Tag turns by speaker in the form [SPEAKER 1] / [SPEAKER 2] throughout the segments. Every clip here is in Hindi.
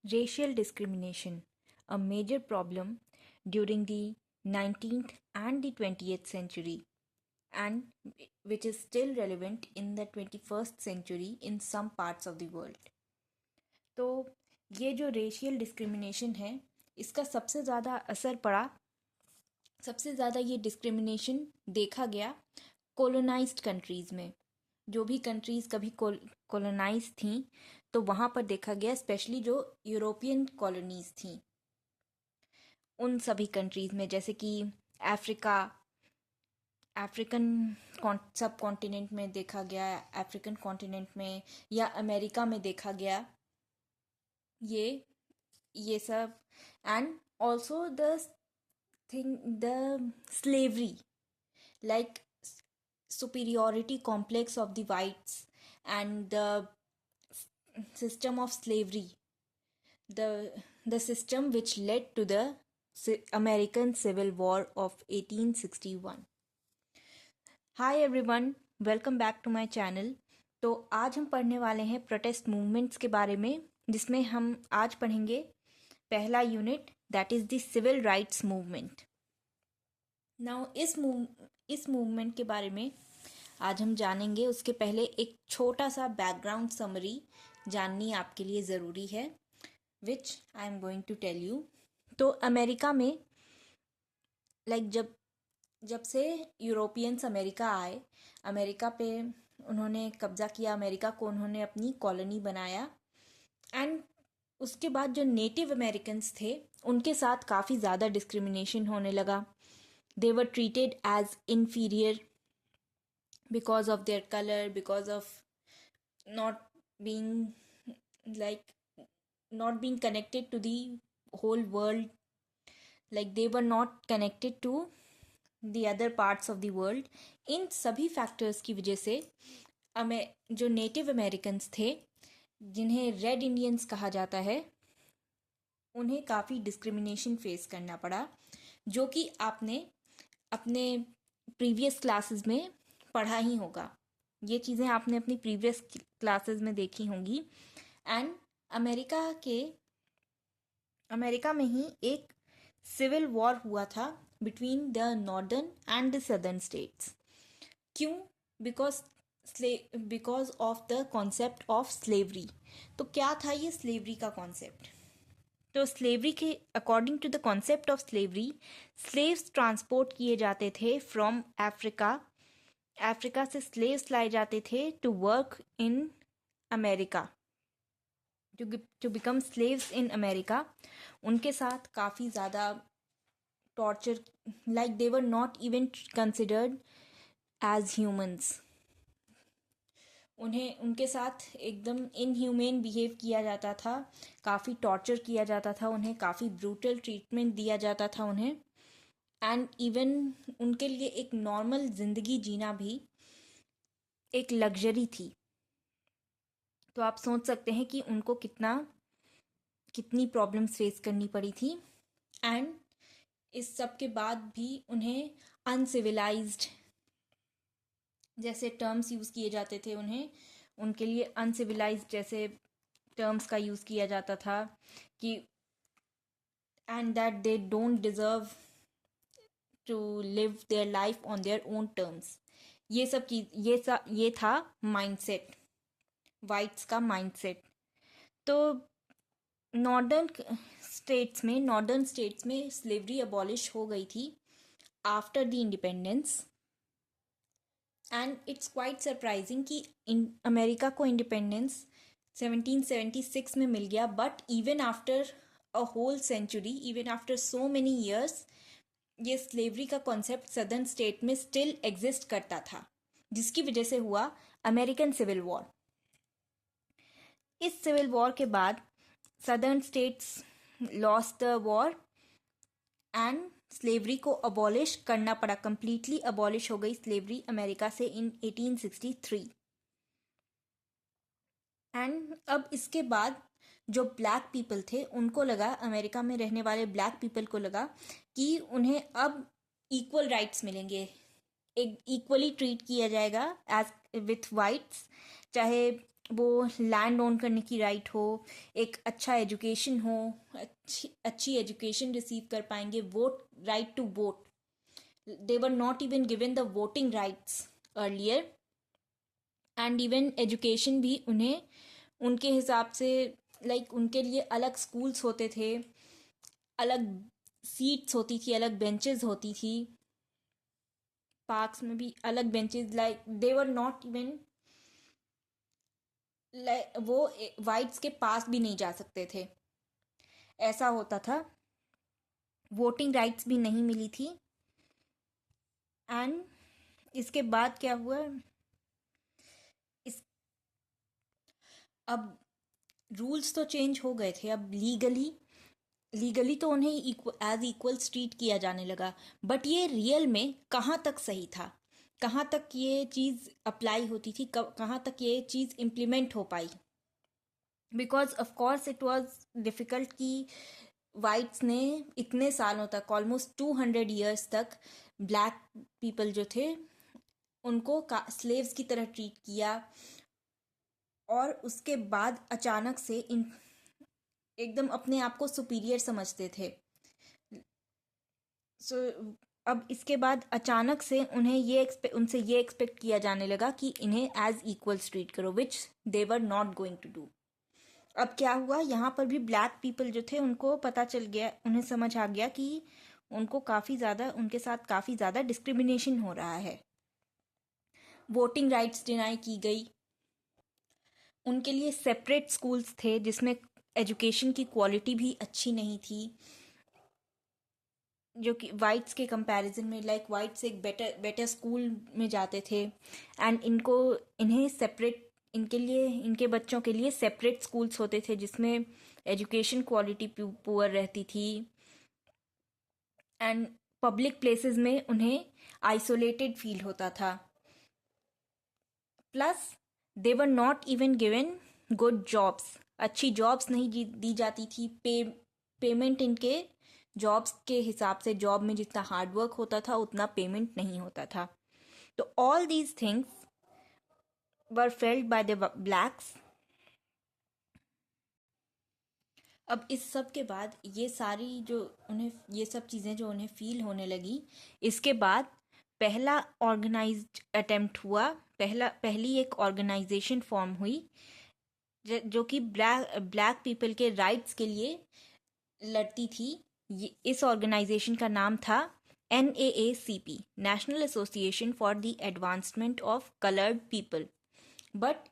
[SPEAKER 1] Racial discrimination, a major problem during the 19th and the 20th century, and which is still relevant in the 21st century in some parts of the world. तो ये जो रेशियल डिस्क्रिमिनेशन है, इसका सबसे ज़्यादा असर पड़ा, सबसे ज़्यादा ये डिस्क्रिमिनेशन देखा गया कॉलोनाइज्ड कंट्रीज़ में। जो भी कंट्रीज़ कभी कॉलोनाइज थीं, तो वहाँ पर देखा गया, स्पेशली जो यूरोपियन कॉलोनीज़ थीं उन सभी कंट्रीज़ में, जैसे कि अफ्रीका, अफ्रीकन सब कॉन्टिनेंट में देखा गया, अफ्रीकन कॉन्टिनेंट में या अमेरिका में देखा गया ये सब। And also the thing, the slavery, like superiority complex of the whites and the system of slavery, the system which led to the American Civil War of 1861. Hi everyone, welcome back to my channel. तो आज हम पढ़ने वाले हैं प्रोटेस्ट मूवमेंट्स के बारे में, जिसमें हम आज पढ़ेंगे पहला unit, that is the civil rights movement. Now इस मूवमेंट के बारे में आज हम जानेंगे। उसके पहले एक छोटा सा बैकग्राउंड समरी जाननी आपके लिए ज़रूरी है, which I am going to tell you. तो अमेरिका में जब से यूरोपियंस अमेरिका आए, अमेरिका पे उन्होंने कब्जा किया, अमेरिका को उन्होंने अपनी कॉलोनी बनाया। एंड उसके बाद जो नेटिव अमेरिकन्स थे, उनके साथ काफ़ी ज़्यादा डिस्क्रिमिनेशन होने लगा। They were treated as inferior because of their color, because of not being connected to the whole world, like they were not connected to the other parts of the world. इन सभी फैक्टर्स की वजह से जो नेटिव अमेरिकन्स थे, जिन्हें रेड इंडियंस कहा जाता है, उन्हें काफ़ी डिस्क्रिमिनेशन फेस करना पड़ा, जो कि आपने अपने प्रीवियस क्लासेस में पढ़ा ही होगा। ये चीज़ें आपने अपनी प्रीवियस क्लासेस में देखी होंगी। एंड अमेरिका में ही एक सिविल वॉर हुआ था between the northern and the southern states. क्यों? Because of the concept of slavery. तो क्या था ये स्लेवरी का कॉन्सेप्ट? तो स्लेवरी के according to the concept of slavery, slaves transport किए जाते थे फ्रॉम अफ्रीका से स्लेव्स लाए जाते थे to work in America, to become slaves in America. उनके साथ काफ़ी ज़्यादा torture, like they were not even considered as humans. उनके साथ एकदम इनह्यूमेन बिहेव किया जाता था, काफ़ी टॉर्चर किया जाता था उन्हें, काफ़ी ब्रूटल ट्रीटमेंट दिया जाता था उन्हें। एंड इवन उनके लिए एक नॉर्मल ज़िंदगी जीना भी एक लग्जरी थी। तो आप सोच सकते हैं कि उनको कितनी प्रॉब्लम्स फेस करनी पड़ी थी। एंड इस सब के बाद भी उन्हें अनसिविलाइज्ड जैसे टर्म्स यूज़ किए जाते थे, उनके लिए अनसिविलाइज्ड जैसे टर्म्स का यूज़ किया जाता था कि and that they don't deserve to live their life on their own terms. ये था माइंडसेट, वाइट्स का माइंडसेट। तो नॉर्दर्न स्टेट्स में स्लेवरी अबॉलिश हो गई थी after the independence. And it's quite surprising कि अमेरिका को इंडिपेंडेंस 1776 में मिल गया, but even after a whole century, even after so many years, ये स्लेवरी का कॉन्सेप्ट सदर्न स्टेट में स्टिल एग्जिस्ट करता था, जिसकी वजह से हुआ अमेरिकन सिविल वॉर। इस सिविल वॉर के बाद southern states lost the war and slavery को अबॉलिश करना पड़ा, कंप्लीटली अबॉलिश हो गई स्लेवरी अमेरिका से इन 1863। एंड अब इसके बाद जो ब्लैक पीपल थे, उनको लगा, अमेरिका में रहने वाले ब्लैक पीपल को लगा कि उन्हें अब इक्वल राइट्स मिलेंगे, एक इक्वली ट्रीट किया जाएगा एज विथ वाइट्स, चाहे वो लैंड ओन करने की राइट हो, एक अच्छा एजुकेशन हो, अच्छी अच्छी एजुकेशन रिसीव कर पाएंगे, vote, right to vote. They were not even given the voting rights earlier. And even education भी उन्हें उनके हिसाब से, लाइक उनके लिए अलग स्कूल्स होते थे, अलग सीट्स होती थी, अलग बेंचेस होती थी, पार्क्स में भी अलग benches. Like they were not even, वो वाइट्स के पास भी नहीं जा सकते थे, ऐसा होता था. वोटिंग राइट्स भी नहीं मिली थी. एंड इसके बाद क्या हुआ, इस अब रूल्स तो चेंज हो गए थे. अब लीगली तो उन्हें एज इक्वल्स ट्रीट किया जाने लगा. बट ये रियल में कहाँ तक सही था, कहाँ तक ये चीज़ अप्लाई होती थी, कहाँ तक ये चीज़ इम्प्लीमेंट हो पाई. Because of course it was difficult कि वाइट्स ने इतने सालों तक, ऑलमोस्ट 200 ईयर्स तक, ब्लैक पीपल जो थे उनको स्लेव्स की तरह ट्रीट किया. और उसके बाद अचानक से एकदम अपने आप को सुपीरियर समझते थे. सो अब इसके बाद अचानक से उन्हें उनसे ये एक्सपेक्ट किया जाने लगा कि इन्हें एज इक्वल्स ट्रीट करो, which they were not going to do. अब क्या हुआ, यहाँ पर भी ब्लैक पीपल जो थे उनको पता चल गया, उन्हें समझ आ गया कि उनके साथ काफ़ी ज़्यादा डिस्क्रिमिनेशन हो रहा है. वोटिंग राइट्स डिनाई की गई. उनके लिए सेपरेट स्कूल्स थे जिसमें एजुकेशन की क्वालिटी भी अच्छी नहीं थी, जो कि वाइट्स के कंपैरिजन में, लाइक वाइट्स एक बेटर स्कूल में जाते थे. एंड इन्हें सेपरेट, इनके बच्चों के लिए सेपरेट स्कूल्स होते थे जिसमें एजुकेशन क्वालिटी पुअर रहती थी. एंड पब्लिक प्लेसेस में उन्हें आइसोलेटेड फील होता था. Plus they were not even given good jobs. अच्छी जॉब्स नहीं दी जाती थी. पेमेंट इनके जॉब्स के हिसाब से, जॉब में जितना हार्डवर्क होता था उतना पेमेंट नहीं होता था. तो all these things were failed by the blacks. अब इस सब के बाद ये सब चीज़ें जो उन्हें फील होने लगी, इसके बाद पहला ऑर्गेनाइज्ड अटेम्प्ट हुआ, पहली एक ऑर्गेनाइजेशन फॉर्म हुई जो कि ब्लैक पीपल के राइट्स के लिए लड़ती थी. इस ऑर्गेनाइजेशन का नाम था NAACP, national association for the advancement of coloured people. But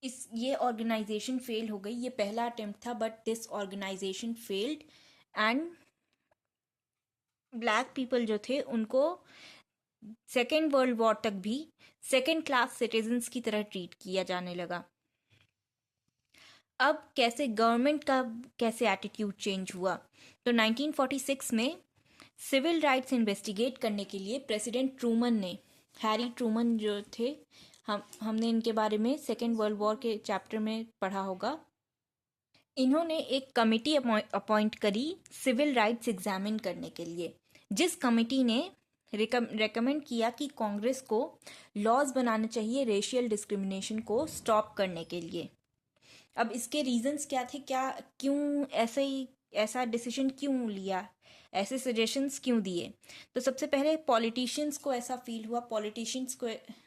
[SPEAKER 1] ये ऑर्गेनाइजेशन फेल हो गई. ये पहला अटेम्प्ट था but this organisation failed. And black people जो थे उनको सेकेंड वर्ल्ड वॉर तक भी सेकेंड क्लास सिटीजन्स की तरह ट्रीट किया जाने लगा. अब गवर्नमेंट का कैसे एटीट्यूड चेंज हुआ, तो 1946 में सिविल राइट्स इन्वेस्टिगेट करने के लिए प्रेसिडेंट ट्रूमन ने, हैरी ट्रूमन जो थे, हमने इनके बारे में सेकेंड वर्ल्ड वॉर के चैप्टर में पढ़ा होगा. इन्होंने एक कमिटी अपॉइंट करी सिविल राइट्स एग्जामिन करने के लिए, जिस कमिटी ने रेकमेंड किया कि कांग्रेस को लॉज बनाने चाहिए रेशियल डिस्क्रिमिनेशन को स्टॉप करने के लिए. अब इसके रीजंस क्या थे, क्यों ऐसा डिसीजन क्यों लिया, ऐसे सजेशंस क्यों दिए. तो सबसे पहले पॉलिटिशियंस को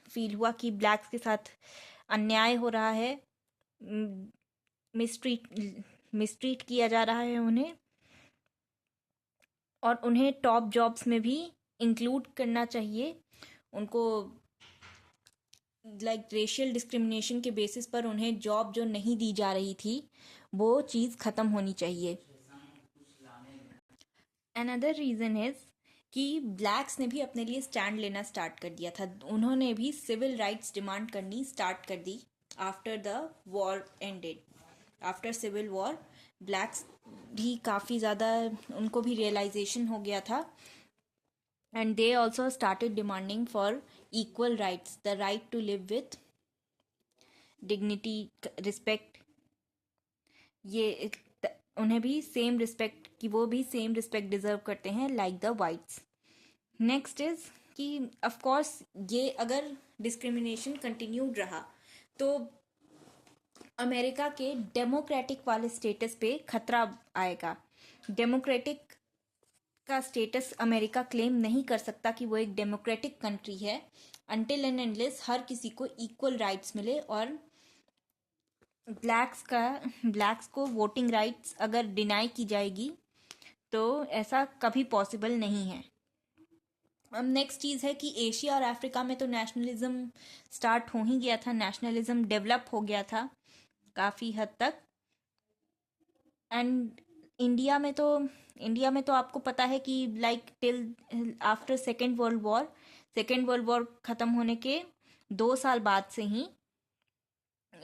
[SPEAKER 1] फील हुआ कि ब्लैक्स के साथ अन्याय हो रहा है, मिसट्रीट किया जा रहा है उन्हें, और उन्हें टॉप जॉब्स में भी इंक्लूड करना चाहिए. उनको लाइक रेशियल डिस्क्रिमिनेशन के बेसिस पर उन्हें जॉब जो नहीं दी जा रही थी वो चीज़ ख़त्म होनी चाहिए. अनदर रीज़न इज़ कि ब्लैक्स ने भी अपने लिए स्टैंड लेना स्टार्ट कर दिया था. उन्होंने भी सिविल राइट्स डिमांड करनी स्टार्ट कर दी after the war ended. After civil war blacks भी काफ़ी ज़्यादा, उनको भी रियलाइजेशन हो गया था. And they also started demanding for equal rights, the right to live with dignity, respect. ये उन्हें भी सेम रिस्पेक्ट, कि वो भी सेम रिस्पेक्ट डिजर्व करते हैं like the whites. Next is कि ऑफ कोर्स ये अगर डिस्क्रिमिनेशन कंटिन्यूड रहा तो अमेरिका के डेमोक्रेटिक वाले स्टेटस पे खतरा आएगा। डेमोक्रेटिक का स्टेटस अमेरिका क्लेम नहीं कर सकता कि वो एक डेमोक्रेटिक कंट्री है अनटिल एंड अनलेस हर किसी को इक्वल राइट्स मिले, और ब्लैक्स को वोटिंग राइट्स अगर डिनाई की जाएगी तो ऐसा कभी पॉसिबल नहीं है। अब नेक्स्ट चीज़ है कि एशिया और अफ्रीका में तो नेशनलिज्म स्टार्ट हो ही गया था, नेशनलिज्म डेवलप हो गया था काफ़ी हद तक। एंड इंडिया में तो आपको पता है कि like till after second world war ख़त्म होने के 2 साल बाद से ही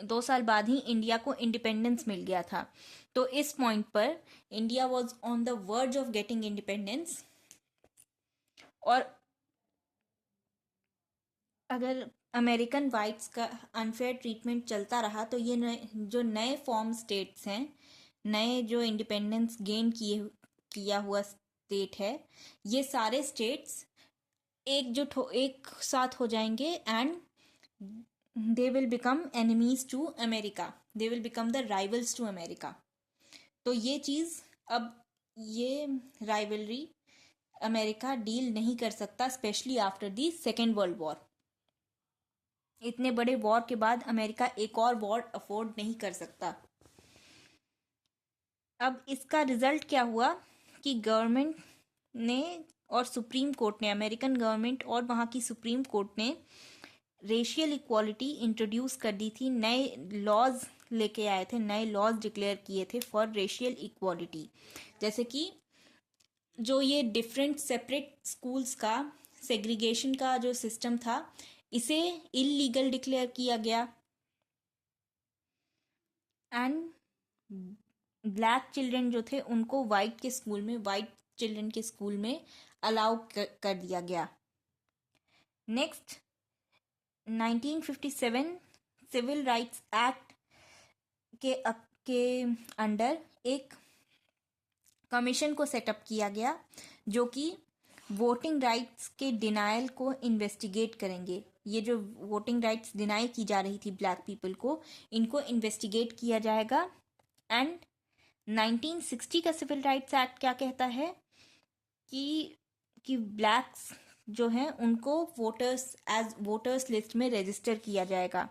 [SPEAKER 1] 2 साल बाद ही इंडिया को इंडिपेंडेंस मिल गया था। तो इस पॉइंट पर India was on the verge of getting independence, और अगर अमेरिकन वाइट्स का अनफेयर ट्रीटमेंट चलता रहा तो ये जो नए फॉर्म स्टेट्स हैं, नए जो इंडिपेंडेंस गेन किया हुआ स्टेट है, ये सारे स्टेट्स एक साथ हो जाएंगे and they will become enemies to America, they will become the rivals to America. तो ये चीज़, अब ये राइवलरी अमेरिका डील नहीं कर सकता, specially after the second world war. इतने बड़े वॉर के बाद अमेरिका एक और वॉर अफोर्ड नहीं कर सकता। अब इसका रिजल्ट क्या हुआ कि गवर्नमेंट ने और सुप्रीम कोर्ट ने, अमेरिकन गवर्नमेंट और वहाँ की सुप्रीम कोर्ट ने रेशियल इक्वालिटी इंट्रोड्यूस कर दी थी, नए लॉज लेके आए थे, नए लॉज डिक्लेयर किए थे फॉर रेशियल इक्वालिटी। जैसे कि जो ये डिफरेंट सेपरेट स्कूल्स का सेग्रीगेशन का जो सिस्टम था, इसे इलीगल डिक्लेयर किया गया एंड ब्लैक चिल्ड्रन जो थे उनको वाइट चिल्ड्रन के स्कूल में अलाउ कर दिया गया। नेक्स्ट 1957 सिविल राइट्स एक्ट के अंडर एक कमीशन को सेटअप किया गया जो कि वोटिंग राइट्स के डिनायल को इन्वेस्टिगेट करेंगे। ये जो वोटिंग राइट्स डिनाई की जा रही थी ब्लैक पीपल को, इनको इन्वेस्टिगेट किया जाएगा। एंड 1960 का सिविल राइट्स एक्ट क्या कहता है कि ब्लैक्स जो हैं उनको वोटर्स लिस्ट में रजिस्टर किया जाएगा।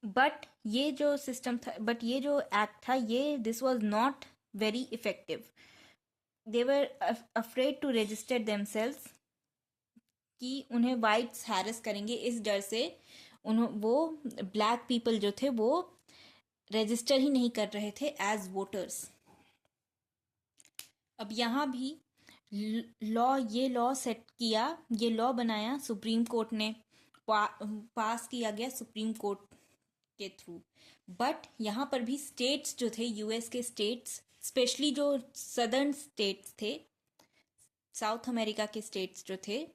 [SPEAKER 1] बट ये जो एक्ट था, ये this was not very effective. They were afraid to register themselves कि उन्हें वाइट्स हैरेस करेंगे, इस डर से वो ब्लैक पीपल जो थे वो रजिस्टर ही नहीं कर रहे थे एज वोटर्स। अब यहाँ भी ये लॉ बनाया सुप्रीम कोर्ट ने, पास किया गया सुप्रीम कोर्ट के थ्रू। बट यहाँ पर भी स्टेट्स जो थे, यूएस के स्टेट्स, स्पेशली जो सदर्न स्टेट्स थे, साउथ अमेरिका के स्टेट्स जो थे,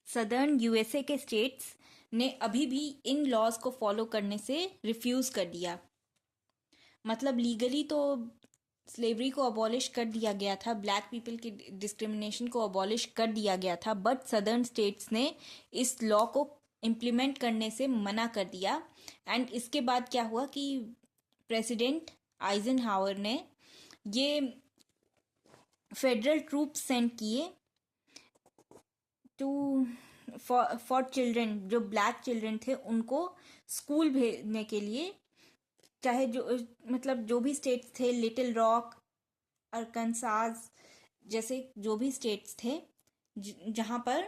[SPEAKER 1] सदर्न यूएसए के स्टेट्स ने अभी भी इन लॉज को फॉलो करने से रिफ्यूज़ कर दिया। मतलब लीगली तो स्लेवरी को अबॉलिश कर दिया गया था, ब्लैक पीपल की डिस्क्रिमिनेशन को अबॉलिश कर दिया गया था, बट सदर्न स्टेट्स ने इस लॉ को इम्प्लीमेंट करने से मना कर दिया। एंड इसके बाद क्या हुआ कि प्रेसिडेंट आइजनहावर ने ये फेडरल ट्रूप्स सेंड किए टू फॉर चिल्ड्रन, जो ब्लैक चिल्ड्रन थे उनको स्कूल भेजने के लिए, चाहे जो भी स्टेट्स थे, लिटिल रॉक, अरकानसास जैसे जो भी स्टेट्स थे जहाँ पर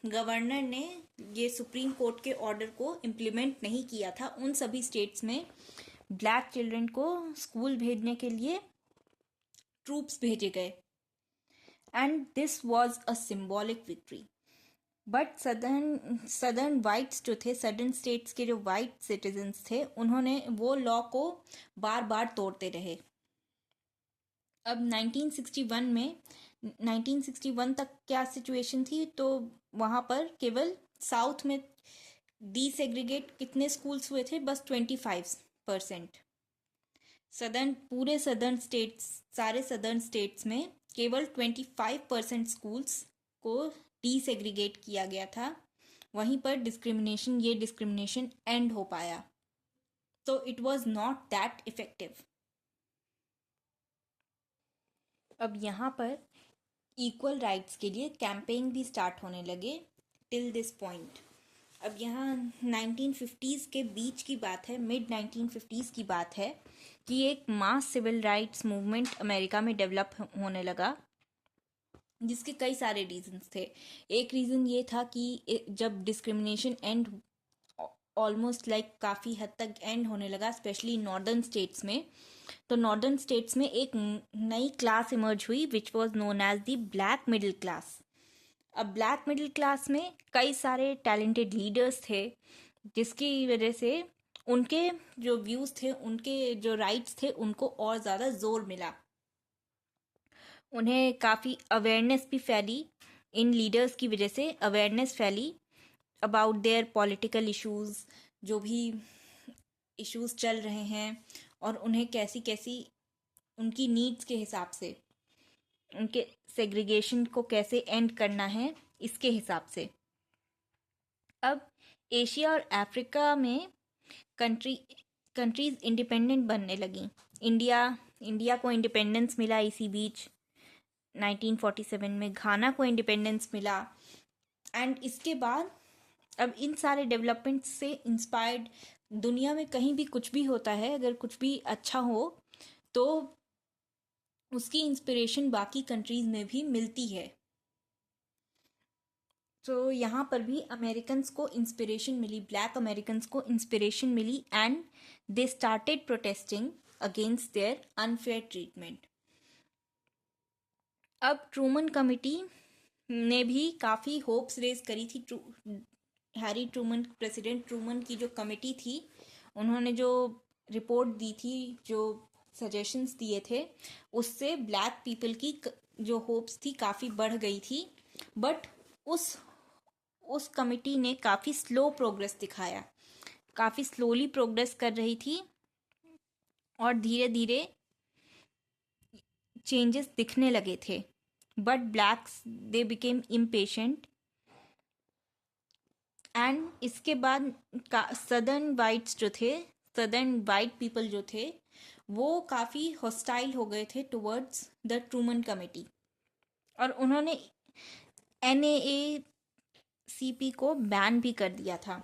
[SPEAKER 1] गवर्नर ने ये सुप्रीम कोर्ट के ऑर्डर को इम्प्लीमेंट नहीं किया था, उन सभी स्टेट्स में ब्लैक चिल्ड्रन को स्कूल भेजने के लिए ट्रूप्स भेजे गए। And this was a symbolic victory. But southern whites जो थे, सदर्न स्टेट्स के जो वाइट सिटीजन्स थे, उन्होंने वो लॉ को बार बार तोड़ते रहे। अब 1961 तक क्या सिचुएशन थी, तो वहाँ पर केवल साउथ में डीसेग्रीगेट कितने स्कूल्स हुए थे, बस 25%। सारे सदर्न स्टेट्स में केवल 25% स्कूल्स को डीसेग्रीगेट किया गया था वहीं पर ये डिस्क्रिमिनेशन एंड हो पाया. So it was not that effective. अब यहाँ पर इक्वल राइट्स के लिए कैंपेन भी स्टार्ट होने लगे टिल दिस पॉइंट. अब यहाँ 1950s के बीच की बात है, मिड 1950s की बात है कि एक मास सिविल राइट्स मूवमेंट अमेरिका में डेवलप होने लगा, जिसके कई सारे रीजंस थे. एक रीज़न ये था कि जब डिस्क्रिमिनेशन एंड ऑलमोस्ट काफ़ी हद तक एंड होने लगा, स्पेशली नॉर्दर्न स्टेट्स में, तो नॉर्दर्न स्टेट्स में एक नई क्लास इमर्ज हुई which was known as the black middle class. अब ब्लैक मिडिल क्लास में कई सारे टैलेंटेड लीडर्स थे, जिसकी वजह से उनके जो व्यूज़ थे, उनके जो राइट्स थे, उनको और ज़्यादा जोर मिला. उन्हें काफ़ी अवेयरनेस भी फैली, इन लीडर्स की वजह से अवेयरनेस फैली अबाउट देयर पॉलिटिकल इश्यूज़, जो भी इश्यूज़ चल रहे हैं, और उन्हें कैसी कैसी उनकी नीड्स के हिसाब से उनके सेग्रीगेशन को कैसे एंड करना है, इसके हिसाब से. अब एशिया और अफ्रीका में कंट्रीज इंडिपेंडेंट बनने लगी. इंडिया को इंडिपेंडेंस मिला इसी बीच 1947 में. घाना को इंडिपेंडेंस मिला. एंड इसके बाद अब इन सारे डेवलपमेंट से इंस्पायर्ड दुनिया में कहीं भी कुछ भी होता है, अगर कुछ भी अच्छा हो तो उसकी इंस्पिरेशन बाकी कंट्रीज में भी मिलती है. तो यहाँ पर भी अमेरिकन्स को इंस्पिरेशन मिली, ब्लैक अमेरिकन्स को इंस्पिरेशन मिली, and they started protesting against their unfair treatment. अब ट्रूमन कमिटी ने भी काफ़ी होप्स रेज करी थी. हैरी ट्रूमन, प्रेसिडेंट ट्रूमन की जो कमिटी थी, उन्होंने जो रिपोर्ट दी थी, जो सजेशंस दिए थे, उससे ब्लैक पीपल की जो होप्स थी काफ़ी बढ़ गई थी. बट उस कमिटी ने काफ़ी स्लो प्रोग्रेस दिखाया, काफ़ी स्लोली प्रोग्रेस कर रही थी, और धीरे धीरे चेंजेस दिखने लगे थे. But blacks they became impatient, and इसके बाद सदर्न वाइट पीपल जो थे, वो काफ़ी हॉस्टाइल हो गए थे टुवर्ड्स द ट्रूमन कमिटी, और उन्होंने NAACP को बैन भी कर दिया था.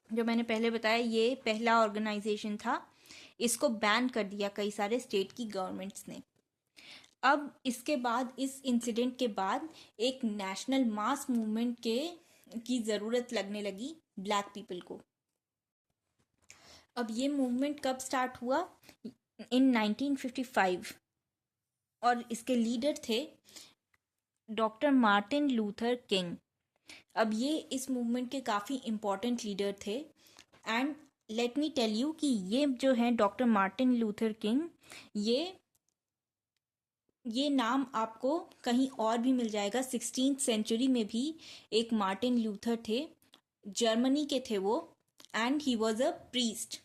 [SPEAKER 1] जो मैंने पहले बताया, ये पहला ऑर्गेनाइजेशन था, इसको बैन कर दिया कई सारे स्टेट की गवर्नमेंट्स ने. अब इसके बाद, इस इंसिडेंट के बाद, एक नेशनल मास मूवमेंट की ज़रूरत लगने लगी ब्लैक पीपल को. अब ये मूवमेंट कब स्टार्ट हुआ? इन 1955, और इसके लीडर थे डॉक्टर मार्टिन लूथर किंग. अब ये इस मूवमेंट के काफ़ी इम्पोर्टेंट लीडर थे. And let me tell you कि ये जो हैं डॉक्टर मार्टिन लूथर किंग, ये नाम आपको कहीं और भी मिल जाएगा. 16th सेंचुरी में भी एक मार्टिन लूथर थे, जर्मनी के थे वो, and he was a priest.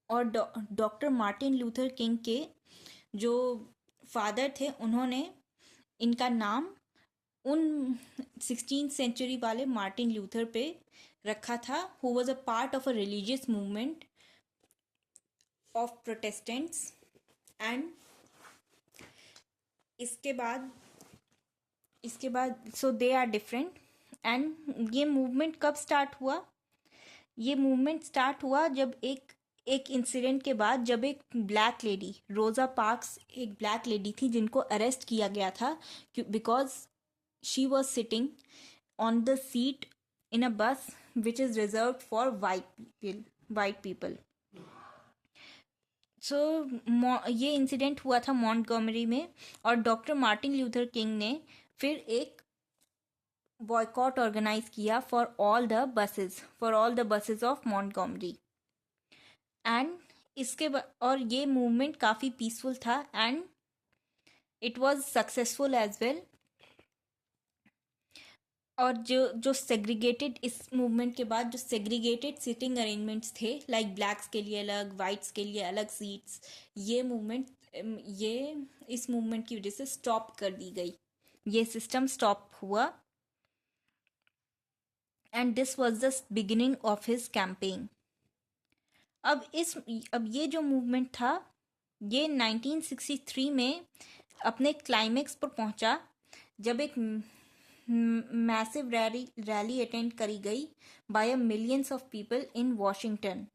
[SPEAKER 1] और डॉक्टर मार्टिन लूथर किंग के जो फादर थे, उन्होंने इनका नाम उन 16th सेंचुरी वाले मार्टिन लूथर पे रखा था, who was a part of a religious movement of Protestants. And इसके बाद सो दे आर डिफरेंट. एंड ये मूवमेंट कब स्टार्ट हुआ? ये मूवमेंट स्टार्ट हुआ जब एक इंसिडेंट के बाद, जब एक ब्लैक लेडी, रोज़ा पार्क्स, एक ब्लैक लेडी थी जिनको अरेस्ट किया गया था because she was sitting on the seat in a bus which is reserved for white people. So ये इंसिडेंट हुआ था मॉन्टगोमरी में, और डॉक्टर मार्टिन लूथर किंग ने फिर एक बॉयकॉट ऑर्गेनाइज किया for all the buses of Montgomery. And इसके और ये मूवमेंट काफ़ी पीसफुल था, and it was successful as well. और जो सेग्रीगेटेड, इस मूवमेंट के बाद जो सेग्रीगेटेड सिटिंग अरेंजमेंट्स थे, लाइक ब्लैक्स के लिए अलग, वाइट्स के लिए अलग सीट्स, ये इस मूवमेंट की वजह से स्टॉप कर दी गई. ये सिस्टम स्टॉप हुआ. And this was the beginning of his campaign. अब इस अब ये जो मूवमेंट था ये 1963 में अपने क्लाइमेक्स पर पहुंचा जब एक मैसिव रैली अटेंड करी गई by millions of people in Washington.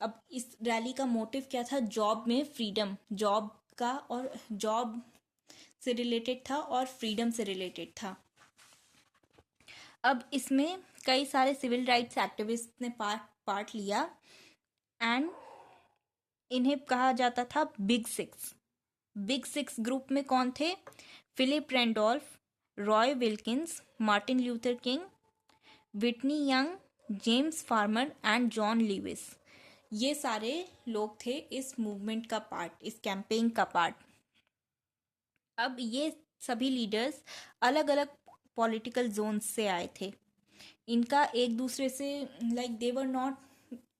[SPEAKER 1] अब इस रैली का मोटिव क्या था? जॉब में फ्रीडम, जॉब का, और जॉब से रिलेटेड था और फ्रीडम से रिलेटेड था। अब इसमें कई सारे सिविल राइट्स एक्टिविस्ट ने पार्ट लिया एंड इन्हें कहा जाता था big six. Big six group में कौन थे? Philip Randolph, Roy Wilkins, Martin Luther King, Whitney Young, James Farmer and John Lewis. ये सारे लोग थे इस मूवमेंट का पार्ट, इस कैंपेन का पार्ट। अब ये सभी लीडर्स अलग अलग पॉलिटिकल जोन्स से आए थे। इनका एक दूसरे से like they were not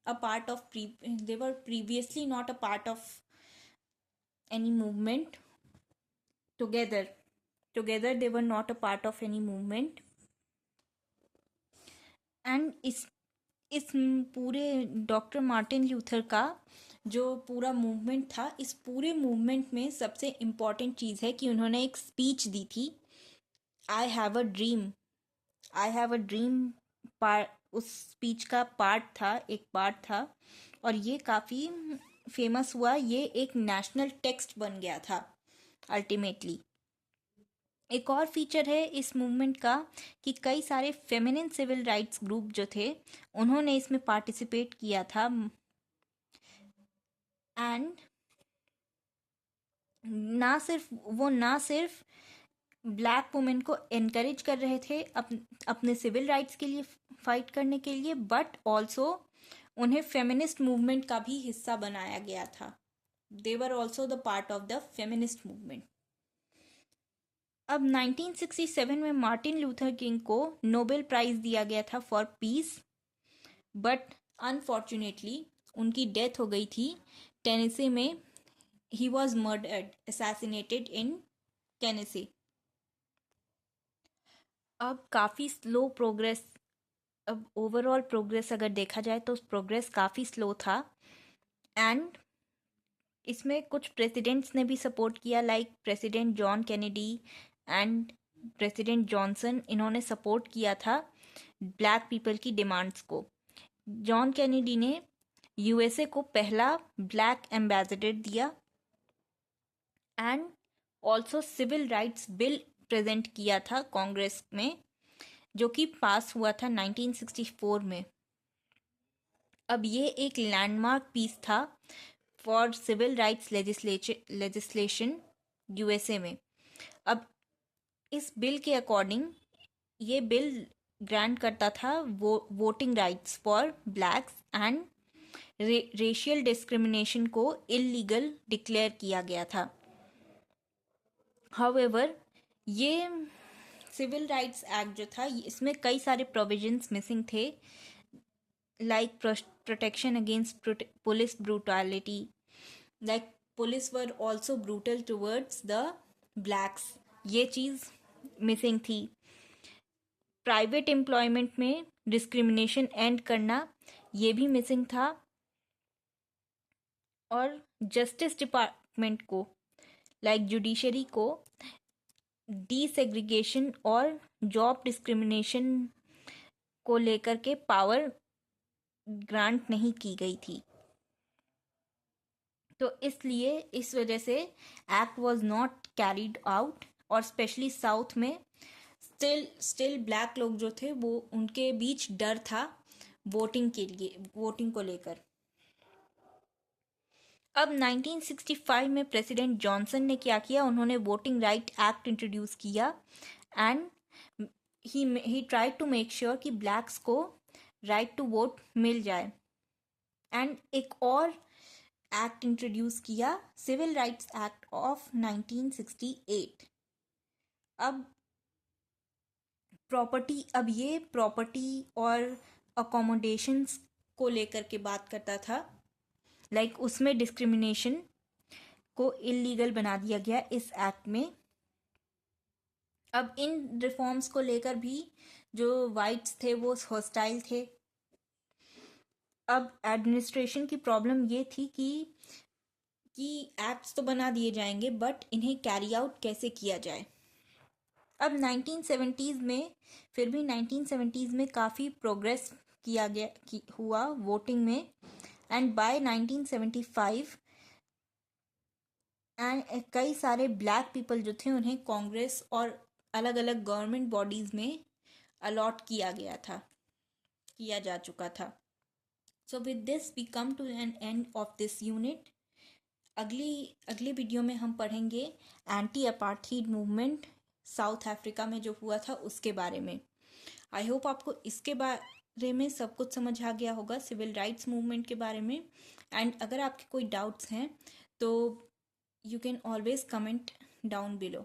[SPEAKER 1] a part of they were previously not a part of any movement together they were not a part of any movement। And इस पूरे डॉक्टर मार्टिन ल्यूथर का जो पूरा मूवमेंट था, इस पूरे मूवमेंट में सबसे इम्पॉर्टेंट चीज़ है कि उन्होंने एक स्पीच दी थी, I have a dream. I have a dream part उस स्पीच का एक पार्ट था और ये काफ़ी फेमस हुआ। ये एक नेशनल टेक्स्ट बन गया था अल्टीमेटली। एक और फीचर है इस मूवमेंट का कि कई सारे फेमिनिन सिविल राइट्स ग्रुप जो थे उन्होंने इसमें पार्टिसिपेट किया था एंड ना सिर्फ ब्लैक वुमेन को एनकरेज कर रहे थे अपने सिविल राइट्स के लिए फाइट करने के लिए, बट ऑल्सो उन्हें फेमिनिस्ट मूवमेंट का भी हिस्सा बनाया गया था। They were also the part of the feminist movement. अब 1967 में मार्टिन लूथर किंग को नोबेल प्राइज दिया गया था फॉर पीस, बट अनफॉर्चुनेटली उनकी डेथ हो गई थी टेनेसी में। He was murdered, assassinated in Tennessee. अब काफ़ी स्लो प्रोग्रेस, अब ओवरऑल प्रोग्रेस अगर देखा जाए तो प्रोग्रेस काफ़ी स्लो था एंड इसमें कुछ प्रेसिडेंट्स ने भी सपोर्ट किया, like president John Kennedy and president Johnson. इन्होंने सपोर्ट किया था ब्लैक पीपल की डिमांड्स को। जॉन कैनेडी ने यूएसए को पहला ब्लैक एम्बेसडर दिया and also civil rights bill present किया था कांग्रेस में, जो कि पास हुआ था 1964 में। अब ये एक लैंडमार्क पीस था for civil rights legislation USA में। अब इस बिल के अकॉर्डिंग ये बिल ग्रांट करता था voting rights for blacks and racial discrimination को इलीगल डिक्लेयर किया गया था। हाउएवर ये सिविल राइट्स एक्ट जो था इसमें कई सारे प्रोविजंस मिसिंग थे, like protection against police brutality, like police were also brutal towards the blacks, ये चीज़ मिसिंग थी। प्राइवेट एम्प्लॉयमेंट में डिस्क्रिमिनेशन एंड करना, ये भी मिसिंग था। और जस्टिस डिपार्टमेंट को, लाइक जुडिशरी को, डीसेग्रीगेशन और जॉब डिस्क्रिमिनेशन को लेकर के पावर ग्रांट नहीं की गई थी। तो इसलिए इस वजह से act was not carried out और स्पेशली साउथ में स्टिल ब्लैक लोग जो थे वो उनके बीच डर था वोटिंग के लिए, वोटिंग को लेकर। अब 1965 में प्रेसिडेंट जॉनसन ने क्या किया, उन्होंने वोटिंग राइट एक्ट इंट्रोड्यूस किया and he tried to make sure कि ब्लैक्स को राइट टू वोट मिल जाए। एंड एक और एक्ट इंट्रोड्यूस किया, सिविल राइट्स एक्ट ऑफ 1968। अब ये प्रॉपर्टी और अकोमोडेशंस को लेकर के बात करता था, लाइक उसमें डिस्क्रिमिनेशन को इलीगल बना दिया गया इस एक्ट में। अब इन रिफॉर्म्स को लेकर भी जो वाइट्स थे वो हॉस्टाइल थे। अब एडमिनिस्ट्रेशन की प्रॉब्लम ये थी कि एक्ट्स तो बना दिए जाएंगे बट इन्हें कैरी आउट कैसे किया जाए। अब 1970s में, फिर भी 1970s में काफ़ी प्रोग्रेस किया गया हुआ वोटिंग में। एंड बाय 1975 एंड कई सारे ब्लैक पीपल जो थे उन्हें कांग्रेस और अलग अलग गवर्नमेंट बॉडीज़ में अलॉट किया जा चुका था। So with this we come to an end of this unit. अगली वीडियो में हम पढ़ेंगे anti apartheid movement South Africa में जो हुआ था उसके बारे में। आई होप आपको इसके बारे में सब कुछ समझ आ गया होगा, सिविल राइट्स मूवमेंट के बारे में। एंड अगर आपके कोई डाउट्स हैं तो you can always comment down below.